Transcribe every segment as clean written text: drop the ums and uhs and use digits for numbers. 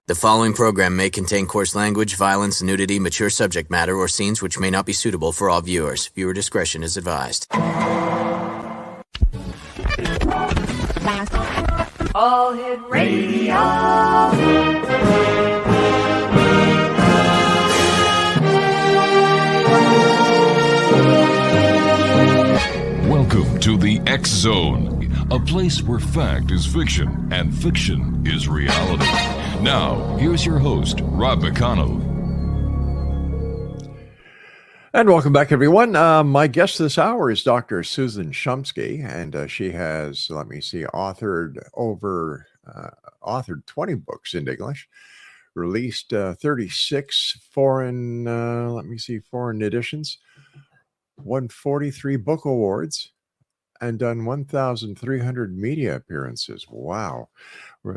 The following program may contain coarse language, violence, nudity, mature subject matter, or scenes which may not be suitable for all viewers. Viewer discretion is advised. All Hit Radio. Welcome to the X Zone, a place where fact is fiction and fiction is reality. Now, here's your host, Rob McConnell. And welcome back, everyone. My guest this hour is Dr. Susan Shumsky, and she has, authored 20 books in English, released 36 foreign editions, won 43 book awards, and done 1,300 media appearances. Wow.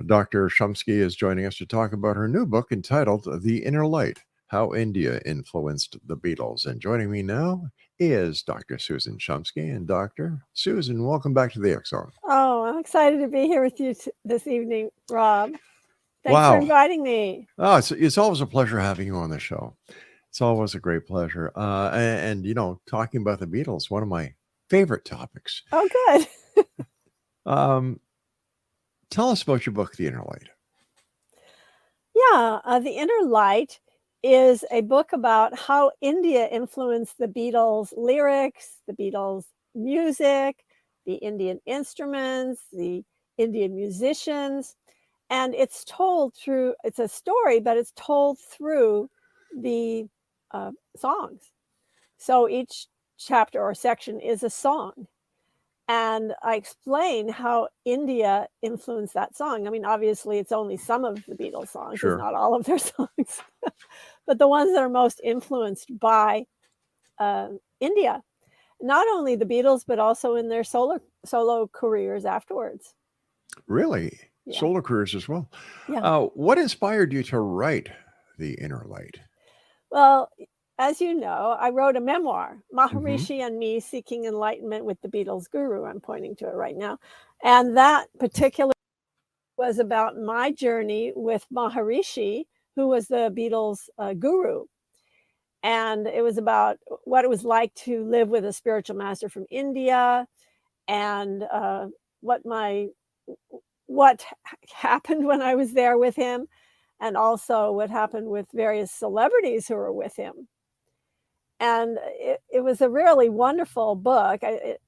Dr. Shumsky is joining us to talk about her new book entitled The Inner Light, How India Influenced the Beatles. And joining me now is Dr. Susan Shumsky. And Dr. Susan, welcome back to the X Zone. Oh, I'm excited to be here with you this evening, Rob. Thanks for inviting me. Oh, it's always a pleasure having you on the show. It's always a great pleasure. And talking about the Beatles, one of my favorite topics. Oh, good. Tell us about your book, The Inner Light. Yeah, The Inner Light is a book about how India influenced the Beatles' lyrics, the Beatles' music, the Indian instruments, the Indian musicians. And it's a story, but it's told through the songs. So each chapter or section is a song. And I explain how India influenced that song. I mean, obviously, it's only some of the Beatles songs, Sure. It's not all of their songs, but the ones that are most influenced by India. Not only the Beatles, but also in their solo careers afterwards. Really? Yeah. Solo careers as well. Yeah. What inspired you to write The Inner Light? Well, as you know, I wrote a memoir, Maharishi and Me Seeking Enlightenment with the Beatles Guru. I'm pointing to it right now. And that particular was about my journey with Maharishi, who was the Beatles guru. And it was about what it was like to live with a spiritual master from India and what happened when I was there with him, and also what happened with various celebrities who were with him. And it was a really wonderful book.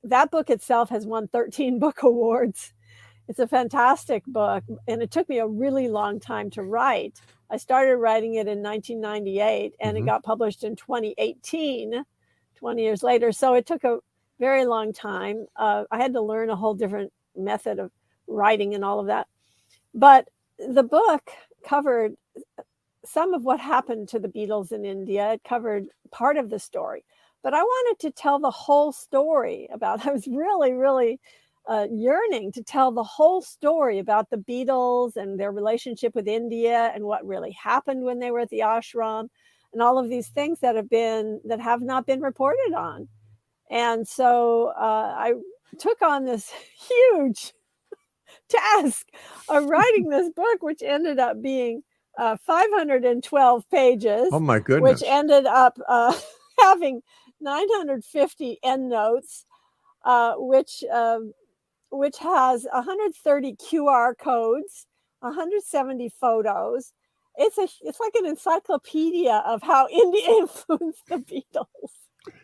That book itself has won 13 book awards. It's a fantastic book, and it took me a really long time to write. I started writing it in 1998, and it got published in 2018, 20 years later. So it took a very long time. I had to learn a whole different method of writing and all of that. But the book covered some of what happened to the Beatles in India. It covered part of the story, but I wanted to tell the whole story I was really, really yearning to tell the whole story about the Beatles and their relationship with India and what really happened when they were at the ashram and all of these things that have not been reported on. And so I took on this huge task of writing this book, which ended up being 512 pages. Oh my goodness. Which ended up having 950 endnotes, which has 130 QR codes, 170 photos. It's like an encyclopedia of how India influenced the Beatles.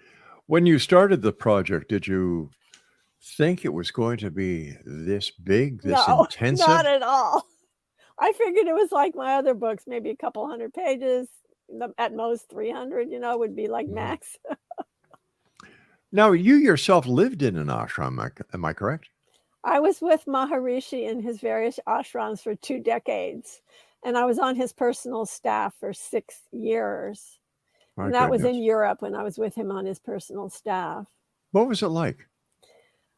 When you started the project, did you think it was going to be this big, this intensive? Not at all. I figured it was like my other books, maybe a couple hundred pages, at most 300, would be like max. Now, you yourself lived in an ashram, am I correct? I was with Maharishi in his various ashrams for 2 decades, and I was on his personal staff for 6 years. And that was in Europe when I was with him on his personal staff. What was it like?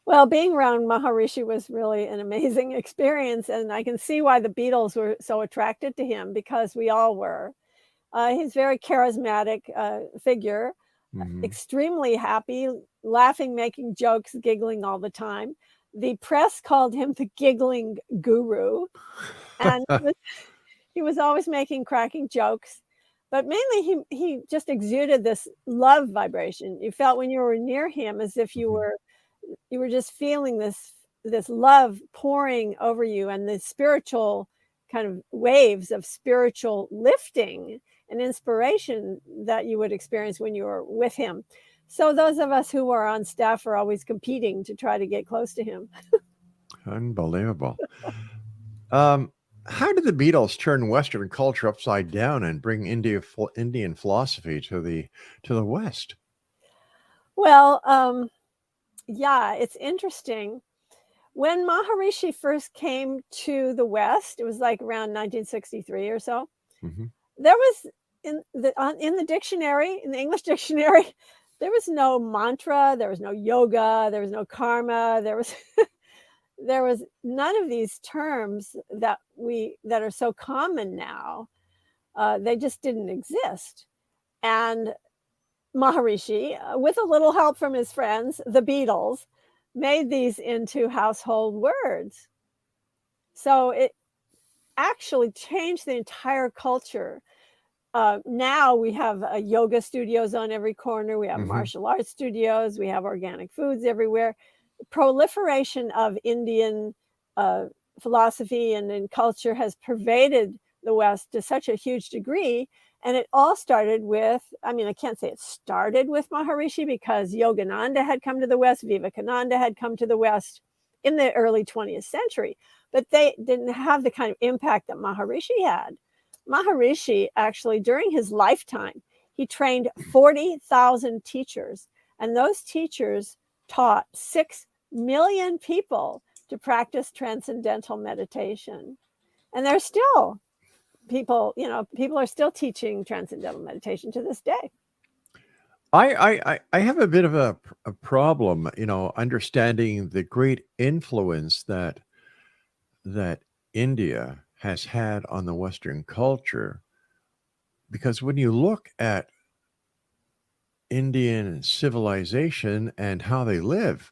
Well, being around Maharishi was really an amazing experience, and I can see why the Beatles were so attracted to him, because we all were. He's a very charismatic figure, extremely happy, laughing, making jokes, giggling all the time. The press called him the giggling guru, and he he was always making cracking jokes, but mainly he just exuded this love vibration. You felt when you were near him as if you were just feeling this love pouring over you, and the spiritual kind of waves of spiritual lifting and inspiration that you would experience when you were with him. So those of us who are on staff are always competing to try to get close to him. Unbelievable. How did the Beatles turn Western culture upside down and bring Indian philosophy to the West? Well, yeah, it's interesting. When Maharishi first came to the West, it was like around 1963 or so. Mm-hmm. There was in the dictionary, in the English dictionary, there was no mantra, there was no yoga, there was no karma, there was there was none of these terms that are so common now. They just didn't exist. And Maharishi, with a little help from his friends, the Beatles, made these into household words. So it actually changed the entire culture. Now we have yoga studios on every corner. We have martial arts studios. We have organic foods everywhere. Proliferation of Indian philosophy and culture has pervaded the West to such a huge degree. And it all started with, I mean, I can't say it started with Maharishi, because Yogananda had come to the West, Vivekananda had come to the West in the early 20th century, but they didn't have the kind of impact that Maharishi had. Maharishi actually, during his lifetime, he trained 40,000 teachers, and those teachers taught 6 million people to practice transcendental meditation. And there's still people are still teaching transcendental meditation to this day. I have a bit of a problem, understanding the great influence that India has had on the Western culture, because when you look at Indian civilization and how they live,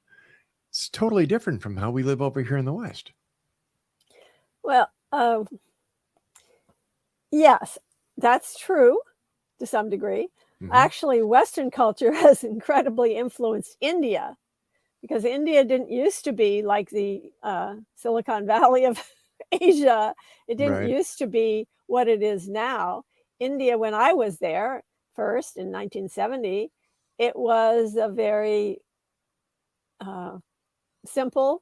it's totally different from how we live over here in the West. Well, yes, that's true to some degree. Actually, Western culture has incredibly influenced India, because India didn't used to be like the Silicon Valley of Asia. It didn't used to be what it is now. India, when I was there first in 1970, it was a very simple,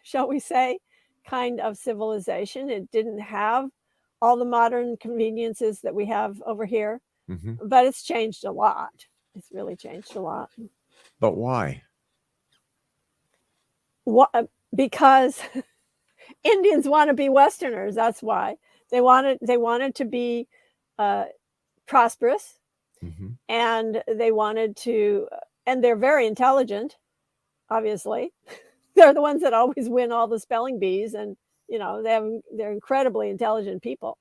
shall we say, kind of civilization. It didn't have all the modern conveniences that we have over here, but it's changed a lot. It's really changed a lot. But why? Because Indians want to be Westerners. That's why they wanted to be prosperous, and they wanted to, and they're very intelligent. Obviously, they're the ones that always win all the spelling bees, and they're incredibly intelligent people.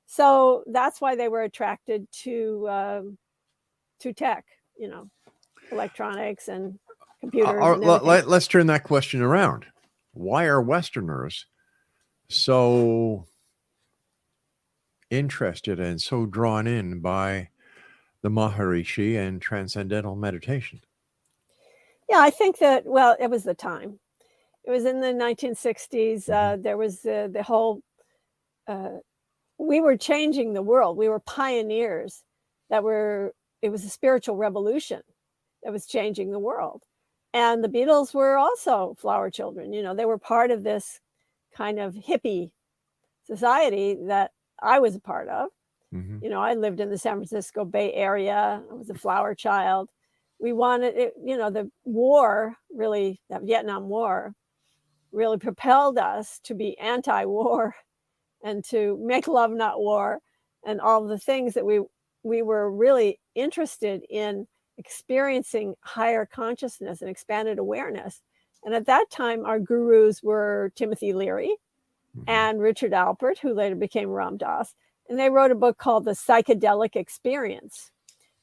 So that's why they were attracted to tech, electronics and computers. Let's turn that question around. Why are Westerners so interested and so drawn in by the Maharishi and transcendental meditation? Yeah, I think that, well, it was the time. It was in the 1960s. There was the whole, we were changing the world. We were pioneers it was a spiritual revolution that was changing the world. And the Beatles were also flower children. They were part of this kind of hippie society that I was a part of. I lived in the San Francisco Bay Area. I was a flower child. We wanted it, the war, really, that Vietnam War really propelled us to be anti-war and to make love, not war, and all the things that we were really interested in experiencing higher consciousness and expanded awareness. And at that time, our gurus were Timothy Leary and Richard Alpert, who later became Ram Dass. And they wrote a book called The Psychedelic Experience.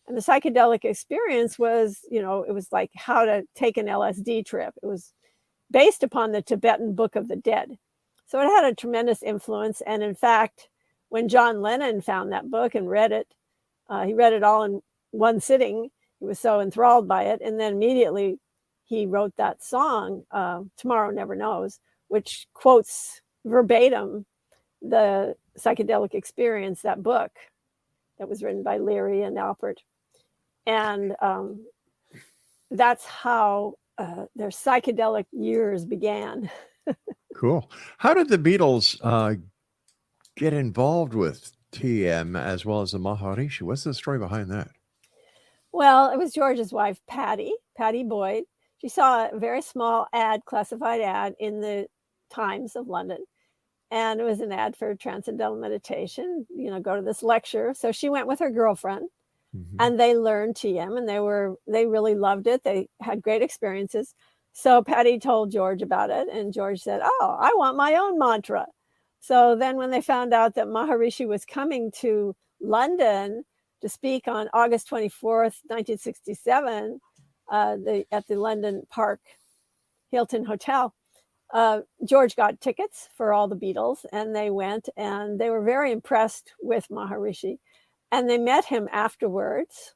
And the psychedelic experience was, it was like how to take an LSD trip. It was based upon the Tibetan Book of the Dead. So it had a tremendous influence. And in fact, when John Lennon found that book and read it, he read it all in one sitting. He was so enthralled by it. And then immediately he wrote that song, Tomorrow Never Knows, which quotes verbatim the psychedelic experience, that book that was written by Leary and Alpert. And that's how their psychedelic years began. Cool. How did the Beatles get involved with TM as well as the Maharishi? What's the story behind that? Well, it was George's wife, Patty Boyd. She saw a very small ad, classified ad in the Times of London. And it was an ad for transcendental meditation, go to this lecture. So she went with her girlfriend, and they learned TM, and they really loved it. They had great experiences. So Patty told George about it, and George said, "Oh, I want my own mantra." So then when they found out that Maharishi was coming to London to speak on August 24th, 1967, at the London Park Hilton Hotel, George got tickets for all the Beatles, and they went, and they were very impressed with Maharishi, and they met him afterwards.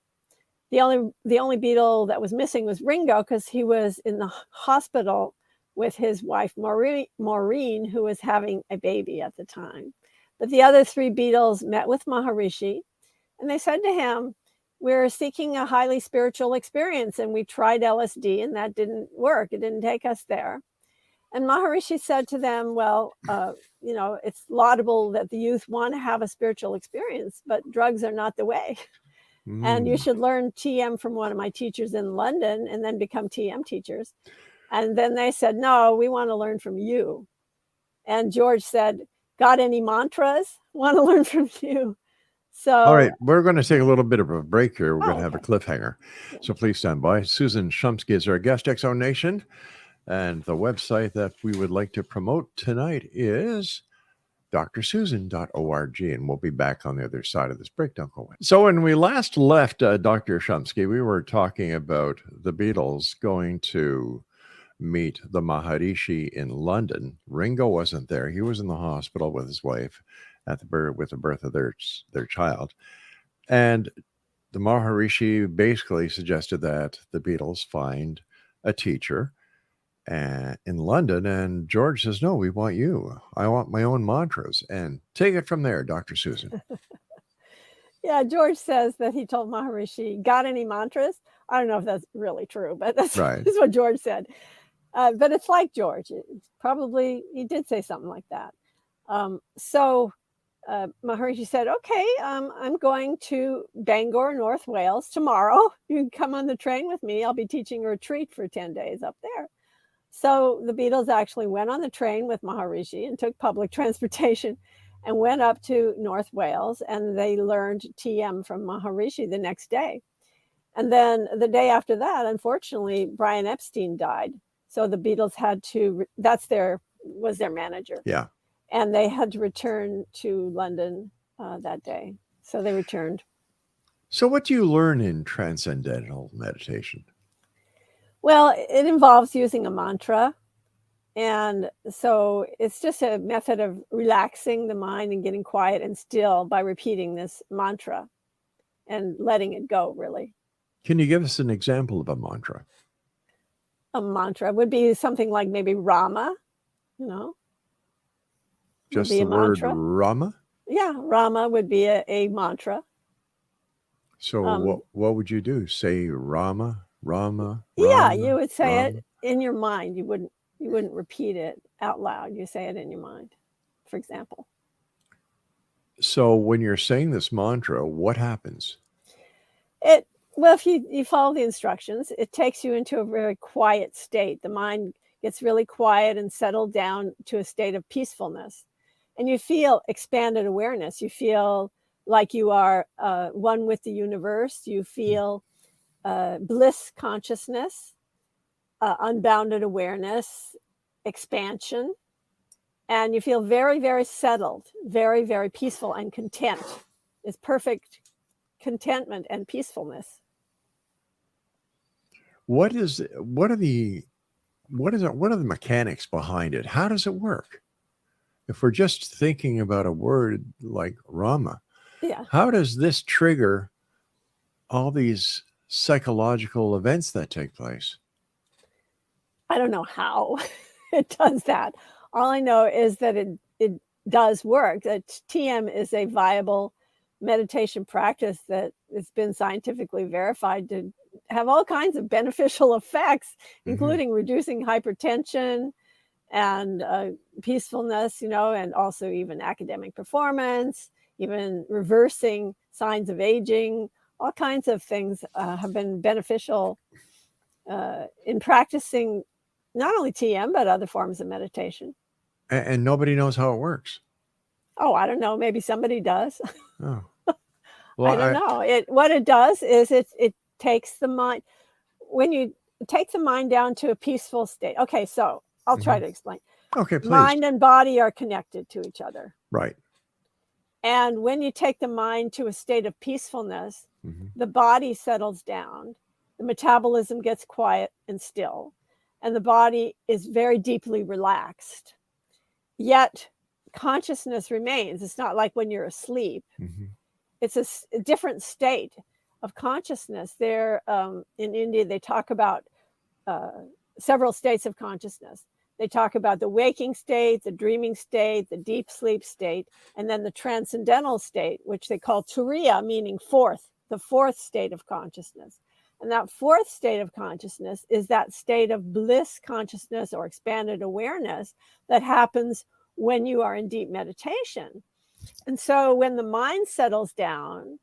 The only Beatle that was missing was Ringo, because he was in the hospital with his wife Maureen, who was having a baby at the time. But the other three Beatles met with Maharishi, and they said to him, "We're seeking a highly spiritual experience, and we tried LSD, and that didn't work. It didn't take us there." And Maharishi said to them, "Well, it's laudable that the youth want to have a spiritual experience, but drugs are not the way. And you should learn TM from one of my teachers in London and then become TM teachers." And then they said, "No, we want to learn from you." And George said, "Got any mantras? Want to learn from you." So, all right, we're going to take a little bit of a break here. We're going to have a okay. cliffhanger. So please stand by. Susan Shumsky is our guest, Exo Nation. And the website that we would like to promote tonight is drsusan.org. And we'll be back on the other side of this break. Don't go away. So when we last left Dr. Shumsky, we were talking about the Beatles going to meet the Maharishi in London. Ringo wasn't there. He was in the hospital with his wife with the birth of their child. And the Maharishi basically suggested that the Beatles find a teacher in London, and George says, "No, we want you. I want my own mantras." And take it from there, Dr. Susan. Yeah, George says that he told Maharishi, "Got any mantras?" I don't know if that's really true, but that's what George said. But it's like George. Probably he did say something like that. So Maharishi said, "Okay, I'm going to Bangor, North Wales tomorrow. You can come on the train with me. I'll be teaching a retreat for 10 days up there." So the Beatles actually went on the train with Maharishi and took public transportation and went up to North Wales, and they learned TM from Maharishi the next day. And then the day after that, unfortunately, Brian Epstein died. So the Beatles had to, was their manager. Yeah. And they had to return to London that day. So they returned. So what do you learn in transcendental meditation? Well, it involves using a mantra. And so it's just a method of relaxing the mind and getting quiet and still by repeating this mantra and letting it go, really. Can you give us an example of a mantra? A mantra would be something like maybe Rama, Just the word Rama? Yeah, Rama would be a mantra. So what would you do? Say Rama, Rama? Yeah, you would say it in your mind. You wouldn't repeat it out loud. You say it in your mind, for example. So when you're saying this mantra, what happens? Well, if you follow the instructions, it takes you into a very quiet state. The mind gets really quiet and settled down to a state of peacefulness. And you feel expanded awareness. You feel like you are one with the universe. You feel bliss consciousness, unbounded awareness, expansion. And you feel very, very settled, very, very peaceful and content. It's perfect contentment and peacefulness. What are the mechanics behind it? How does it work? if we're just thinking about a word like Rama, Yeah. how does this trigger all these psychological events that take place? I don't know how it does that. All I know is that it does work. That TM is a viable meditation practice that has been scientifically verified to have all kinds of beneficial effects, including reducing hypertension and peacefulness, and also even academic performance, even reversing signs of aging. All kinds of things have been beneficial in practicing not only TM, but other forms of meditation. And nobody knows how it works. Oh, I don't know. Maybe somebody does. Oh. Well, I don't know. What it does is it takes the mind, when you take the mind down to a peaceful state. Okay, so I'll try to explain. Okay, please. Mind and body are connected to each other. Right. And when you take the mind to a state of peacefulness, the body settles down, the metabolism gets quiet and still, and the body is very deeply relaxed. Yet consciousness remains. It's not like when you're asleep. It's a different state of consciousness. There, in India, they talk about several states of consciousness. They talk about the waking state, the dreaming state, the deep sleep state, and then the transcendental state, which they call turiya, meaning fourth, the fourth state of consciousness. And that fourth state of consciousness is that state of bliss consciousness or expanded awareness that happens when you are in deep meditation. And so when the mind settles down,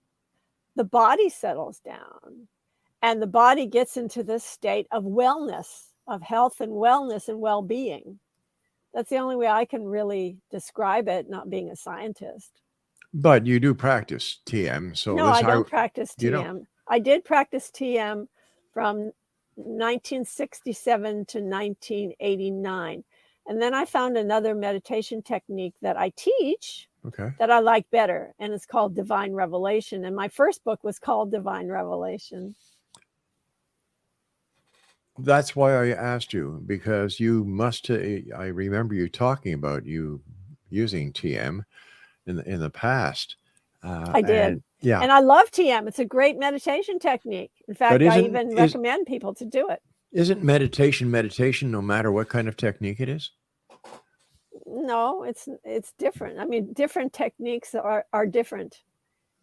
the body settles down, and the body gets into this state of wellness, of health and wellness and well-being. That's the only way I can really describe it, not being a scientist. But you do practice TM. So no, I don't practice TM. I did practice TM from 1967 to 1989. And then I found another meditation technique that I teach that I like better. And it's called Divine Revelation. And my first book was called Divine Revelation. That's why I asked you, because you must, I remember you talking about you using TM in the past. I did. And I love TM. It's a great meditation technique. In fact, I even recommend people to do it. Isn't meditation no matter what kind of technique it is? No, it's different. I mean, different techniques are different.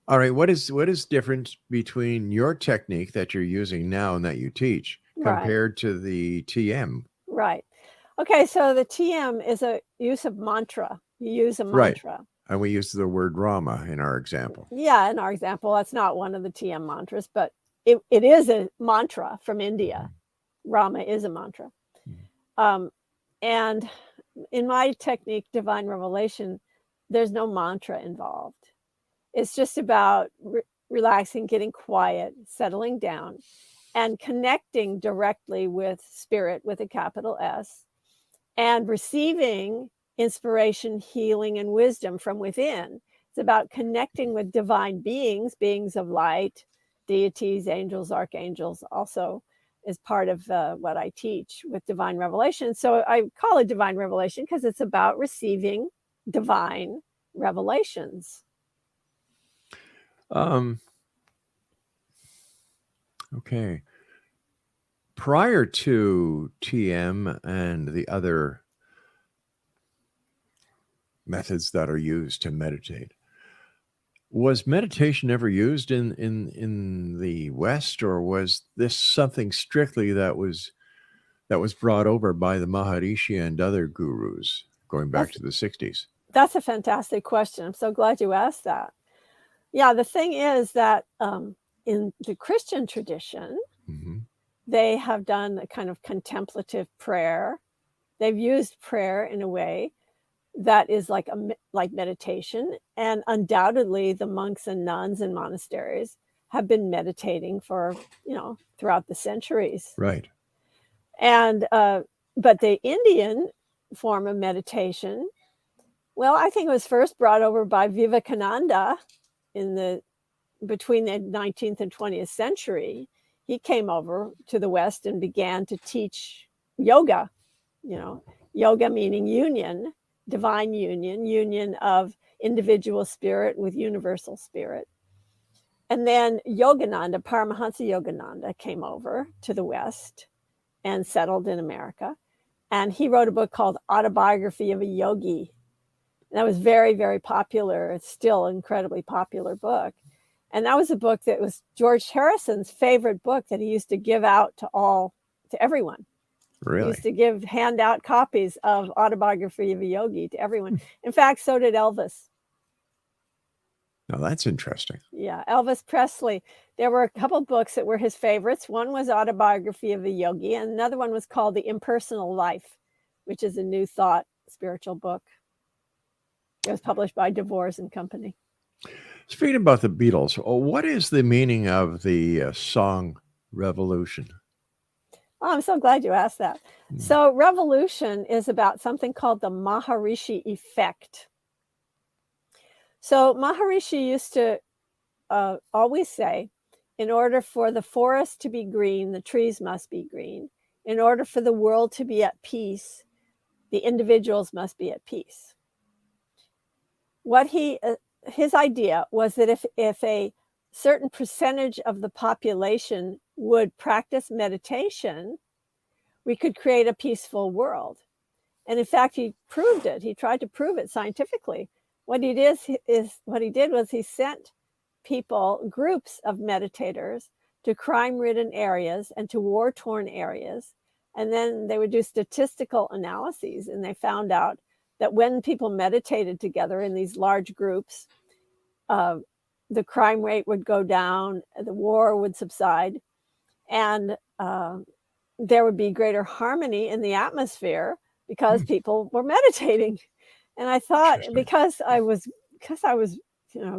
All right. What is different between your technique that you're using now and that you teach compared to the TM? Right. Okay. So the TM is a use of mantra. You use a mantra. Right. And we use the word Rama in our example. Yeah, in our example, that's not one of the TM mantras, but it is a mantra from India. Rama is a mantra. And in my technique, Divine Revelation, there's no mantra involved. It's just about relaxing, getting quiet, settling down, and connecting directly with spirit with a capital S, and receiving inspiration, healing, and wisdom from within. It's about connecting with divine beings, beings of light, deities, angels, archangels, also is part of what I teach with Divine Revelation. So I call it Divine Revelation because it's about receiving divine revelations. Okay. Prior to TM and the other methods that are used to meditate, was meditation ever used in the West, or was this something strictly that was brought over by the Maharishi and other gurus going back to the 60s? That's a fantastic question. I'm so glad you asked that. Yeah, the thing is that in the Christian tradition, they have done a kind of contemplative prayer. They've used prayer in a way that is like meditation, and undoubtedly the monks and nuns in monasteries have been meditating for throughout the centuries. Right. And but the Indian form of meditation, well, I think it was first brought over by Vivekananda between the 19th and 20th century. He came over to the West and began to teach yoga. Yoga meaning union, divine union of individual spirit with universal spirit. And then Yogananda, Paramahansa Yogananda, came over to the West and settled in America. And he wrote a book called Autobiography of a Yogi. And that was very, very popular. It's still an incredibly popular book. And that was a book that was George Harrison's favorite book that he used to give out to everyone. Really? He used to hand out copies of Autobiography of a Yogi to everyone. In fact, so did Elvis. Now that's interesting. Yeah, Elvis Presley. There were a couple of books that were his favorites. One was Autobiography of a Yogi, and another one was called The Impersonal Life, which is a New Thought spiritual book. It was published by DeVores and Company. Speaking about the Beatles, what is the meaning of the song Revolution? Oh, I'm so glad you asked that. So Revolution is about something called the Maharishi effect. So Maharishi used to always say, in order for the forest to be green, the trees must be green. In order for the world to be at peace, the individuals must be at peace. His idea was that if a certain percentage of the population would practice meditation, we could create a peaceful world. And in fact, he proved it. He tried to prove it scientifically. What he did was he sent people, groups of meditators, to crime-ridden areas and to war-torn areas. And then they would do statistical analyses, and they found out that when people meditated together in these large groups, the crime rate would go down, the war would subside, and there would be greater harmony in the atmosphere because people were meditating. And I thought, because I was,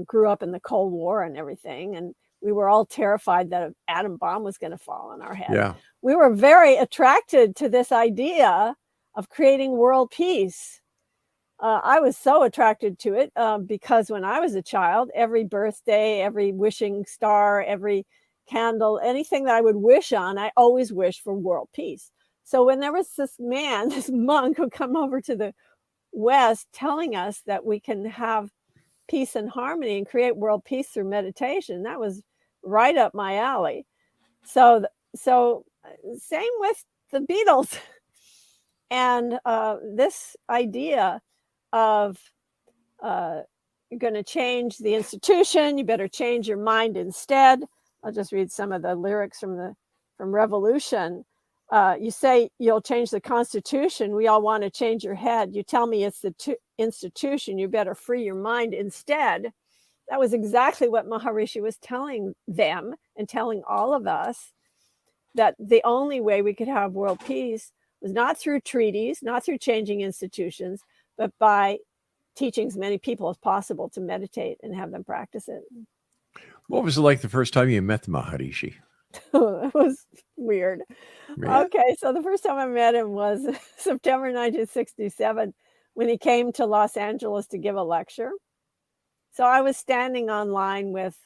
grew up in the Cold War and everything, and we were all terrified that an atom bomb was going to fall on our head. Yeah. We were very attracted to this idea of creating world peace. I was so attracted to it because when I was a child, every birthday, every wishing star, every candle, anything that I would wish on, I always wished for world peace. So when there was this monk who come over to the West telling us that we can have peace and harmony and create world peace through meditation, that was right up my alley. So same with the Beatles. And this idea of you're going to change the institution, you better change your mind instead. I'll just read some of the lyrics from Revolution. You say you'll change the Constitution. We all want to change your head. You tell me it's the institution. You better free your mind instead. That was exactly what Maharishi was telling them and telling all of us, that the only way we could have world peace was not through treaties, not through changing institutions, but by teaching as many people as possible to meditate and have them practice it. What was it like the first time you met the Maharishi? It was weird. Really? Okay, so the first time I met him was September 1967 when he came to Los Angeles to give a lecture. So I was standing online with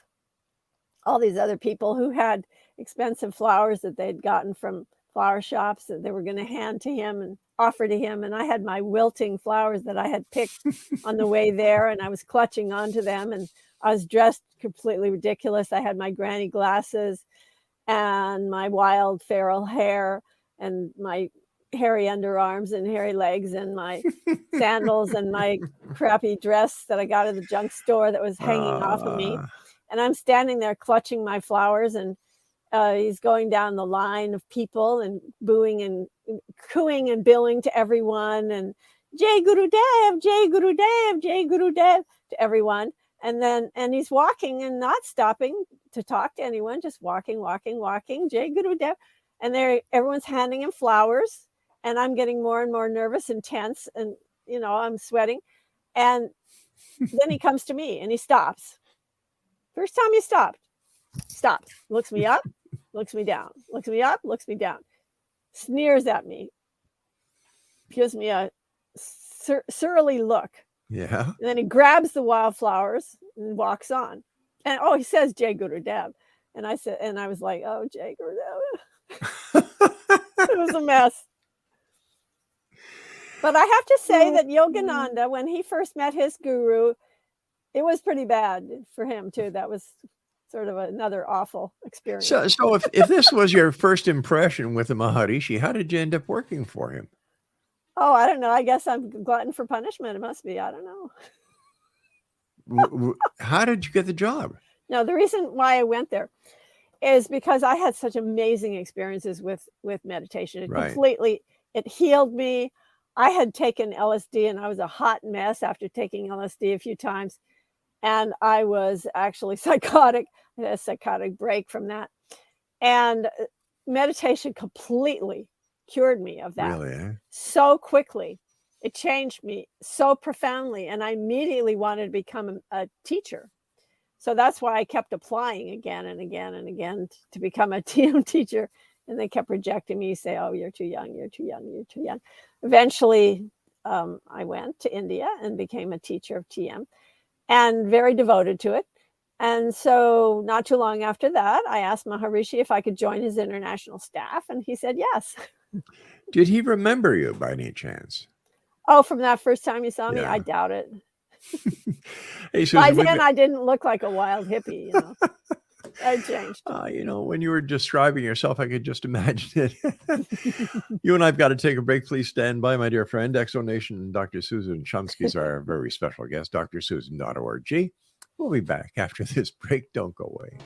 all these other people who had expensive flowers that they'd gotten from flower shops that they were going to hand to him and offer to him. And I had my wilting flowers that I had picked on the way there, and I was clutching onto them, and I was dressed completely ridiculous. I had my granny glasses and my wild feral hair and my hairy underarms and hairy legs and my sandals and my crappy dress that I got at the junk store that was hanging off of me. And I'm standing there clutching my flowers, and he's going down the line of people and booing and cooing and billing to everyone, and Jai Gurudev, Jai Gurudev, Jai Gurudev to everyone. And he's walking and not stopping to talk to anyone, just walking, Jai Gurudev. And everyone's handing him flowers, and I'm getting more and more nervous and tense, and I'm sweating. And then he comes to me and he stops. First time he stops, looks me up, looks me down, looks me up, looks me down, sneers at me, gives me a surly look. Yeah. And then he grabs the wildflowers and walks on. And he says Jai Gurudev. And I was like, oh, Jai Gurudev. It was a mess. But I have to say that Yogananda, when he first met his guru, it was pretty bad for him too. That was sort of another awful experience. So if this was your first impression with the Maharishi, how did you end up working for him? Oh, I don't know. I guess I'm glutton for punishment. It must be. I don't know. How did you get the job? No, the reason why I went there is because I had such amazing experiences with meditation. It healed me. I had taken LSD and I was a hot mess after taking LSD a few times. And I was actually psychotic. I had a psychotic break from that. And meditation completely cured me of that. Really, eh? So quickly. It changed me so profoundly. And I immediately wanted to become a teacher. So that's why I kept applying again and again and again to become a TM teacher. And they kept rejecting me, say, oh, you're too young, you're too young, you're too young. Eventually, I went to India and became a teacher of TM and very devoted to it. And so not too long after that, I asked Maharishi if I could join his international staff. And he said, yes. Did he remember you by any chance? Oh, from that first time you saw me? Yeah. I doubt it. Hey, Susan, By then, I didn't look like a wild hippie, you know. I changed. You know, when you were describing yourself, I could just imagine it. You and I've got to take a break. Please stand by, my dear friend. Exonation and Dr. Susan Shumsky is our very special guest, drsusan.org. We'll be back after this break. Don't go away.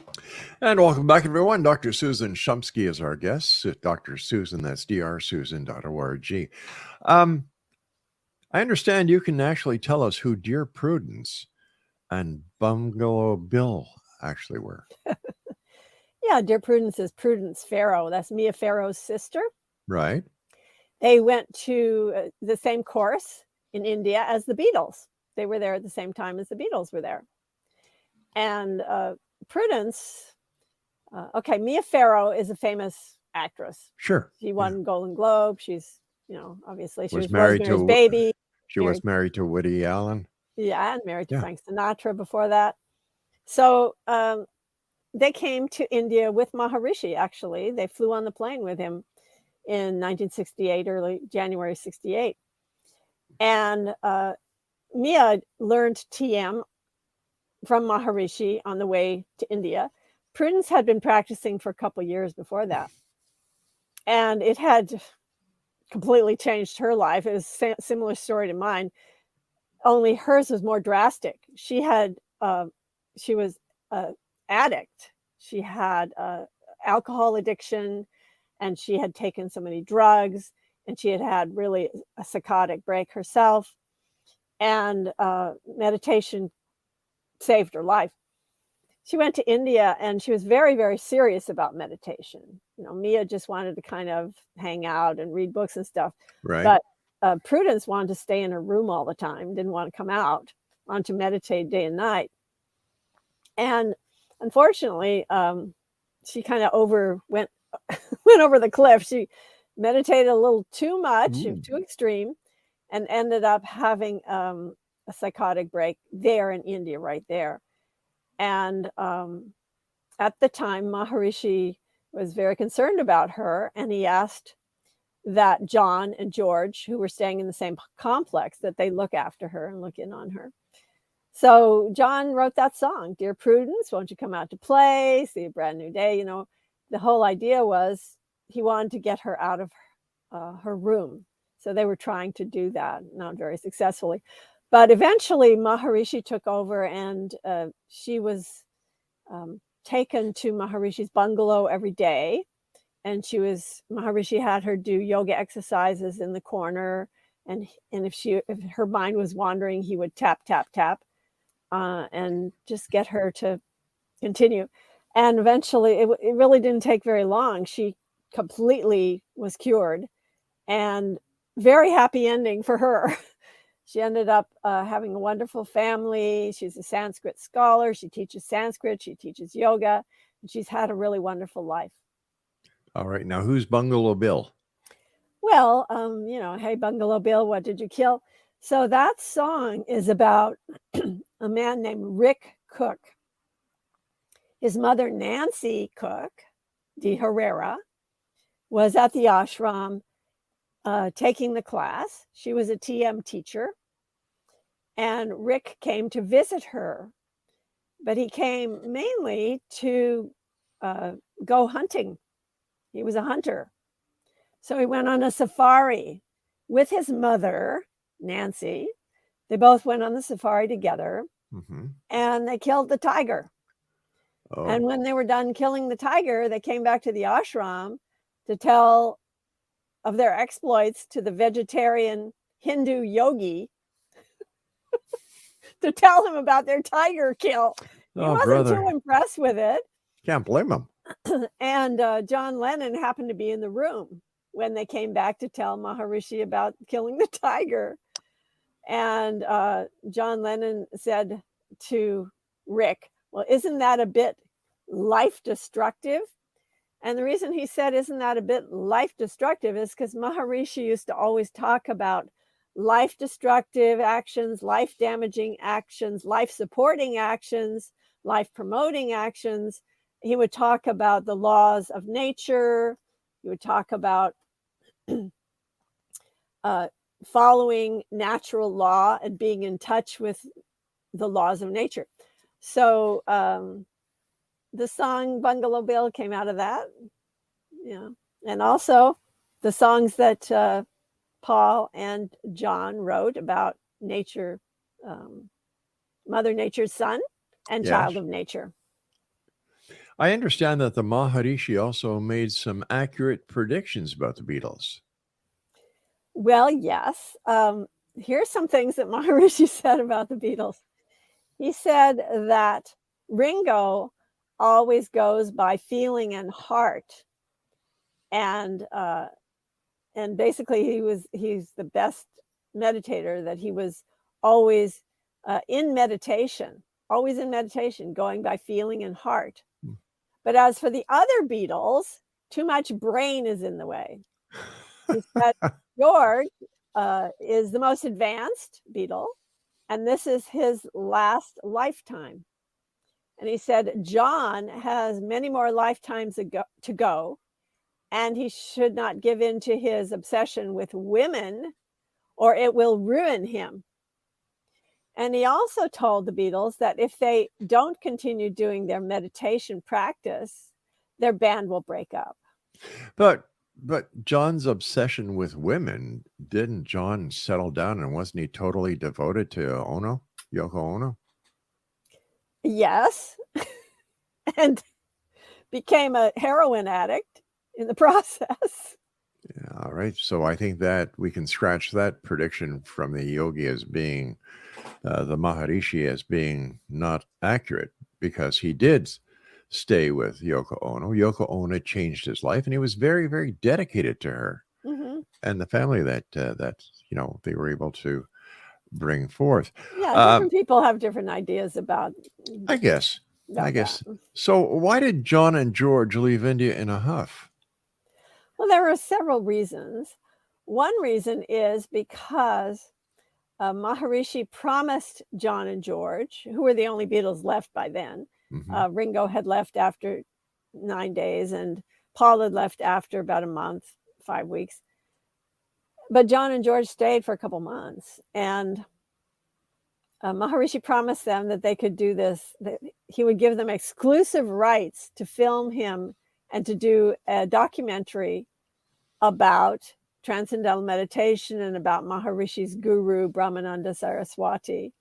And welcome back, everyone. Dr. Susan Shumsky is our guest. Dr. Susan, that's drsusan.org. I understand you can actually tell us who Dear Prudence and Bungalow Bill actually were. Yeah, Dear Prudence is Prudence Farrow. That's Mia Farrow's sister. Right. They went to the same course in India as the Beatles. They were there at the same time as the Beatles were there. And Prudence, Mia Farrow is a famous actress. Sure. She won Golden Globe. She's, you know, obviously she was married to baby. She was married to Woody Allen. Yeah, and married to Frank Sinatra before that. So they came to India with Maharishi, actually. They flew on the plane with him in 1968, early January 68. And Mia learned TM from Maharishi on the way to India. Prudence had been practicing for a couple years before that. And it had completely changed her life. It was a similar story to mine, only hers was more drastic. She was an addict. She had alcohol addiction, and she had taken so many drugs, and she had really a psychotic break herself. And meditation saved her life. She went to India and she was very, very serious about meditation. You know, Mia just wanted to kind of hang out and read books and stuff. Right. But Prudence wanted to stay in her room all the time, didn't want to come out, wanted to meditate day and night. And unfortunately, she kind of went over the cliff. She meditated a little too much, too extreme, and ended up having a psychotic break there in India, right there. And at the time, Maharishi was very concerned about her, and he asked that John and George, who were staying in the same complex, that they look after her and look in on her. So John wrote that song, Dear Prudence, won't you come out to play, see a brand new day? You know, the whole idea was he wanted to get her out of her room. So they were trying to do that, not very successfully. But eventually Maharishi took over, and she was taken to Maharishi's bungalow every day. And Maharishi had her do yoga exercises in the corner. And if her mind was wandering, he would tap, tap, tap, and just get her to continue. And eventually it really didn't take very long. She completely was cured, and very happy ending for her. She ended up having a wonderful family. She's a Sanskrit scholar. She teaches Sanskrit. She teaches yoga. And she's had a really wonderful life. All right. Now, who's Bungalow Bill? Well, you know, hey, Bungalow Bill, what did you kill? So that song is about a man named Rick Cook. His mother, Nancy Cook de Herrera, was at the ashram taking the class. She was a TM teacher, and Rick came to visit her, but he came mainly to go hunting. He was a hunter. So he went on a safari with his mother, Nancy. They both went on the safari together, and they killed the tiger. Oh. And when they were done killing the tiger, they came back to the ashram to tell of their exploits to the vegetarian Hindu yogi to tell him about their tiger kill. He wasn't too impressed with it. Can't blame him. And John Lennon happened to be in the room when they came back to tell Maharishi about killing the tiger. And John Lennon said to Rick, well, isn't that a bit life-destructive? And the reason he said, isn't that a bit life-destructive, is because Maharishi used to always talk about life-destructive actions, life-damaging actions, life-supporting actions, life-promoting actions. He would talk about the laws of nature. He would talk about following natural law and being in touch with the laws of nature. So the song Bungalow Bill came out of that. Yeah. And also the songs that Paul and John wrote about nature, Mother Nature's son and child of nature. I understand that the Maharishi also made some accurate predictions about the Beatles. Well, yes. Here's some things that Maharishi said about the Beatles. He said that Ringo always goes by feeling and heart. And basically he's the best meditator, that he was always in meditation, going by feeling and heart. But as for the other Beatles, too much brain is in the way. He said George is the most advanced Beatle, and this is his last lifetime. And he said John has many more lifetimes to go, and he should not give in to his obsession with women, or it will ruin him. And he also told the Beatles that if they don't continue doing their meditation practice, their band will break up. But John's obsession with women, didn't John settle down, and wasn't he totally devoted to Yoko Ono? Yes. And became a heroin addict in the process. Yeah, all right. So I think that we can scratch that prediction from the yogi as being, the Maharishi as being not accurate, because he did stay with Yoko Ono. Yoko Ono changed his life, and he was very, very dedicated to her and the family that they were able to bring forth. Yeah, different people have different ideas about. I guess. So why did John and George leave India in a huff? Well, there were several reasons. One reason is because Maharishi promised John and George, who were the only Beatles left by then. Ringo had left after 9 days, and Paul had left after about a month, 5 weeks. But John and George stayed for a couple months, and Maharishi promised them that they could do this, that he would give them exclusive rights to film him and to do a documentary about transcendental meditation and about Maharishi's guru, Brahmananda Saraswati.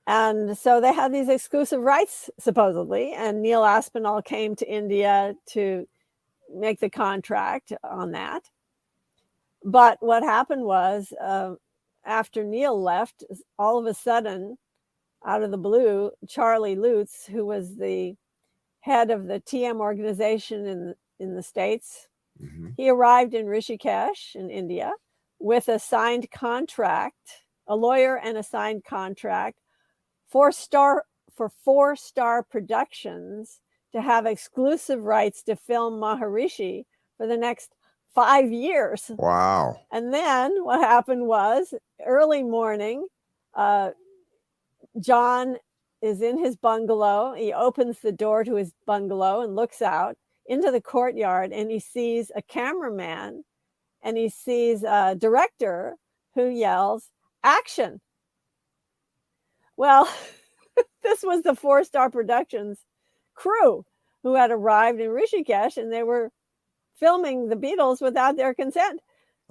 And so they had these exclusive rights, supposedly, and Neil Aspinall came to India to make the contract on that. But what happened was, after Neil left, all of a sudden, out of the blue, Charlie Lutz, who was the head of the TM organization in the States, he arrived in Rishikesh in India with a signed contract, a lawyer and a signed contract for 4-star productions to have exclusive rights to film Maharishi for the next 5 years. Wow. And then what happened was, early morning, John is in his bungalow. He opens the door to his bungalow and looks out into the courtyard, and he sees a cameraman and he sees a director who yells, "Action!" Well, this was the 4-Star Productions crew who had arrived in Rishikesh, and they were filming the Beatles without their consent.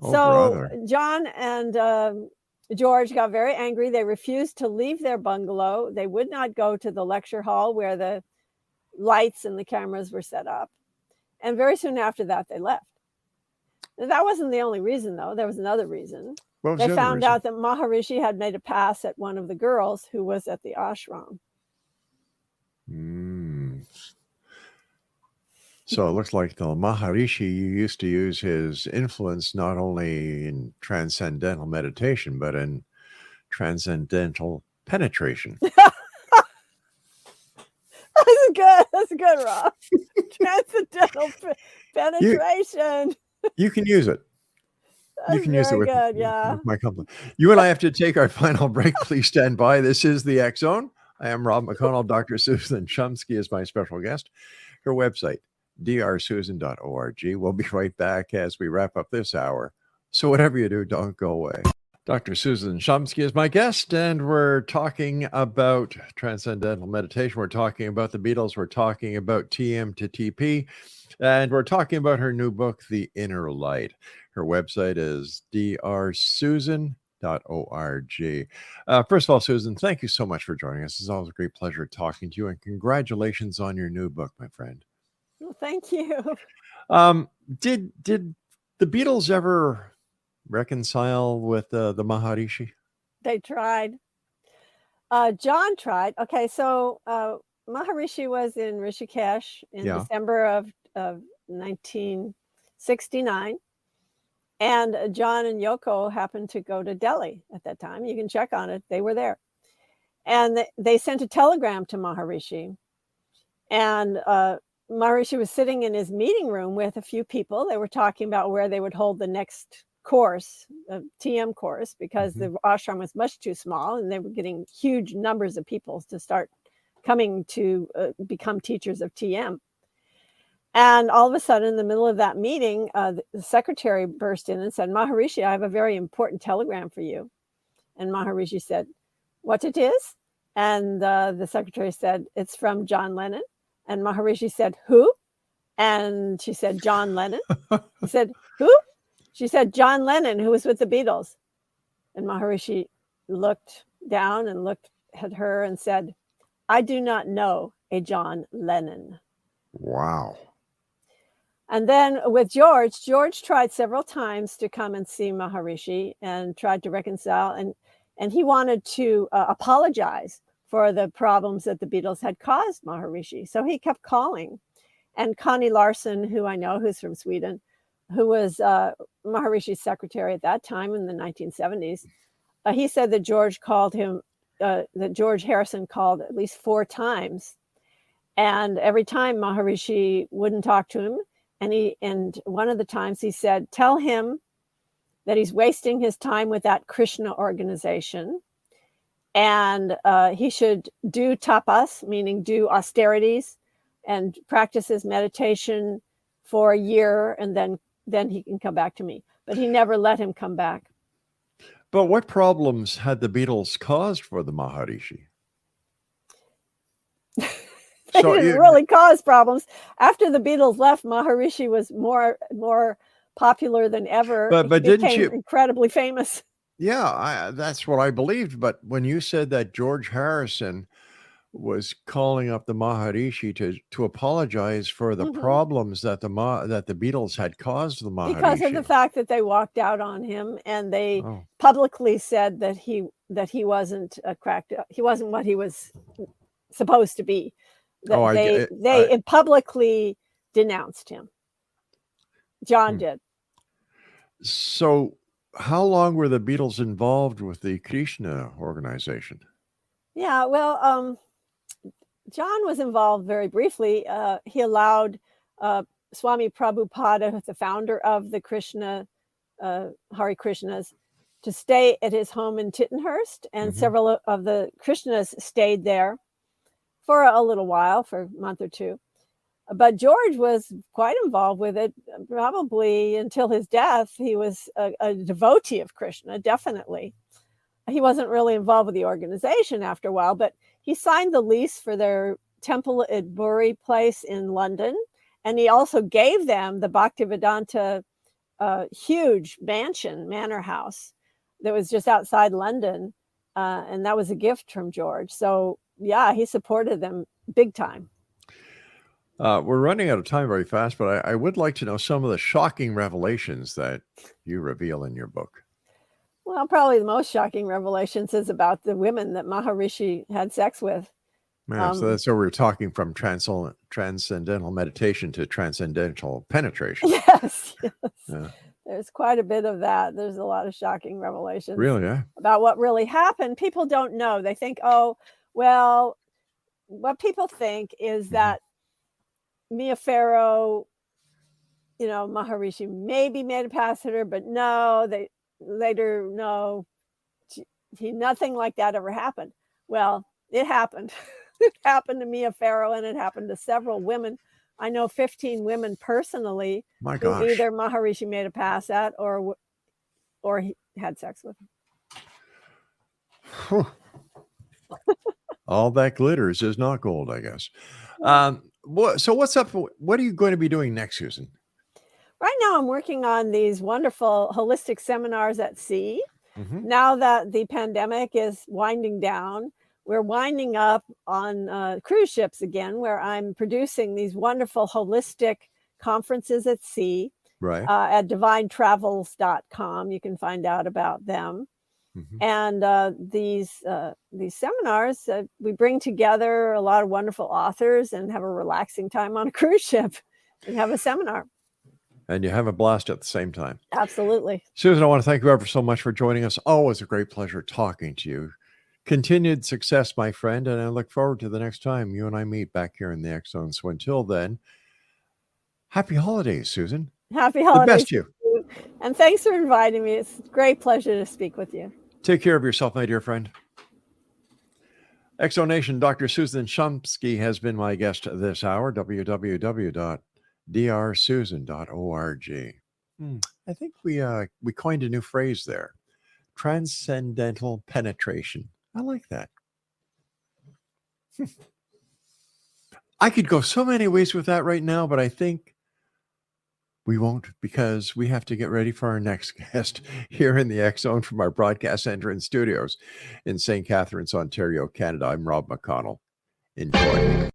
Oh, So brother. John and George got very angry. They refused to leave their bungalow. They would not go to the lecture hall where the lights and the cameras were set up. And very soon after that, they left. And that wasn't the only reason, though. There was another reason. What was They the other found reason? out that Maharishi had made a pass at one of the girls who was at the ashram. So it looks like the Maharishi used to use his influence not only in transcendental meditation, but in transcendental penetration. That's good, Rob. Transcendental penetration. You can use it. You That's can use it very with, good, yeah. with my company. You and I have to take our final break. Please stand by. This is the X Zone. I am Rob McConnell. Dr. Susan Shumsky is my special guest. Her website, drsusan.org. We'll be right back as we wrap up this hour. So whatever you do, don't go away. Dr. Susan Shumsky is my guest, and we're talking about transcendental meditation. We're talking about the Beatles. We're talking about TM to TP, and we're talking about her new book, The Inner Light. Her website is drsusan.org. First of all, Susan, thank you so much for joining us. It's always a great pleasure talking to you, and congratulations on your new book, my friend. Well, thank you. Did the Beatles ever reconcile with the Maharishi? They tried. John tried. Okay, so Maharishi was in Rishikesh in December of 1969. And John and Yoko happened to go to Delhi at that time. You can check on it. They were there. And they sent a telegram to Maharishi. And Maharishi was sitting in his meeting room with a few people. They were talking about where they would hold the next course, TM course, because the ashram was much too small and they were getting huge numbers of people to start coming to become teachers of TM. And all of a sudden, in the middle of that meeting, the secretary burst in and said, "Maharishi, I have a very important telegram for you." And Maharishi said, "What it is?" And the secretary said, "It's from John Lennon." And Maharishi said, "Who?" And she said, "John Lennon." He said, "Who?" She said, "John Lennon, who was with the Beatles." And Maharishi looked down and looked at her and said, "I do not know a John Lennon." Wow. And then with George tried several times to come and see Maharishi and tried to reconcile. And he wanted to apologize for the problems that the Beatles had caused Maharishi. So he kept calling. And Connie Larsson, who I know, who's from Sweden, who was Maharishi's secretary at that time in the 1970s, he said that George called him, that George Harrison called at least 4 times. And every time Maharishi wouldn't talk to him. And one of the times he said, "Tell him that he's wasting his time with that Krishna organization. And he should do tapas, meaning do austerities, and practice his meditation for a year, and then he can come back to me." But he never let him come back. But what problems had the Beatles caused for the Maharishi? They didn't really cause problems. After the Beatles left, Maharishi was more popular than ever. But he didn't became you incredibly famous? Yeah, that's what I believed. But when you said that George Harrison was calling up the Maharishi to apologize for the problems that the Beatles had caused the Maharishi, because of the fact that they walked out on him and they publicly said that he wasn't he wasn't what he was supposed to be. They publicly denounced him. John did. So how long were the Beatles involved with the Krishna organization? Yeah, well, John was involved very briefly. He allowed Swami Prabhupada, the founder of the Krishna, Hare Krishnas, to stay at his home in Tittenhurst, and several of the Krishnas stayed there for a little while, for a month or two. But George was quite involved with it, probably until his death. He was a devotee of Krishna, definitely. He wasn't really involved with the organization after a while, but he signed the lease for their temple at Bury Place in London. And he also gave them the Bhaktivedanta huge manor house that was just outside London. And that was a gift from George. So, yeah, he supported them big time. We're running out of time very fast, but I would like to know some of the shocking revelations that you reveal in your book. Well, probably the most shocking revelations is about the women that Maharishi had sex with. Yeah, so that's where we're talking from transcendental meditation to transcendental penetration. Yes. Yeah. There's quite a bit of that. There's a lot of shocking revelations. Really, yeah. About what really happened. People don't know. They think, oh, well, what people think is that Mia Farrow, Maharishi maybe made a pass at her, but no, they later no, nothing like that ever happened. Well, it happened. It happened to Mia Farrow, and it happened to several women. I know 15 women personally who either Maharishi made a pass at or he had sex with. All that glitters is not gold, I guess. So what's up? What are you going to be doing next, Susan? Right now, I'm working on these wonderful holistic seminars at sea. Now that the pandemic is winding down, we're winding up on cruise ships again, where I'm producing these wonderful holistic conferences at sea. Right. At divinetravels.com. You can find out about them. And these seminars, we bring together a lot of wonderful authors and have a relaxing time on a cruise ship and have a seminar. And you have a blast at the same time. Absolutely. Susan, I want to thank you ever so much for joining us. Always a great pleasure talking to you. Continued success, my friend, and I look forward to the next time you and I meet back here in the X Zone. So until then, happy holidays, Susan. Happy holidays. The best to you. And thanks for inviting me. It's a great pleasure to speak with you. Take care of yourself, my dear friend. X Zone Nation, Dr. Susan Shumsky has been my guest this hour. www.drsusan.org. I think we coined a new phrase there. Transcendental penetration. I like that. I could go so many ways with that right now, but I think we won't, because we have to get ready for our next guest here in the X Zone from our broadcast center and studios in St. Catharines, Ontario, Canada. I'm Rob McConnell. Enjoy.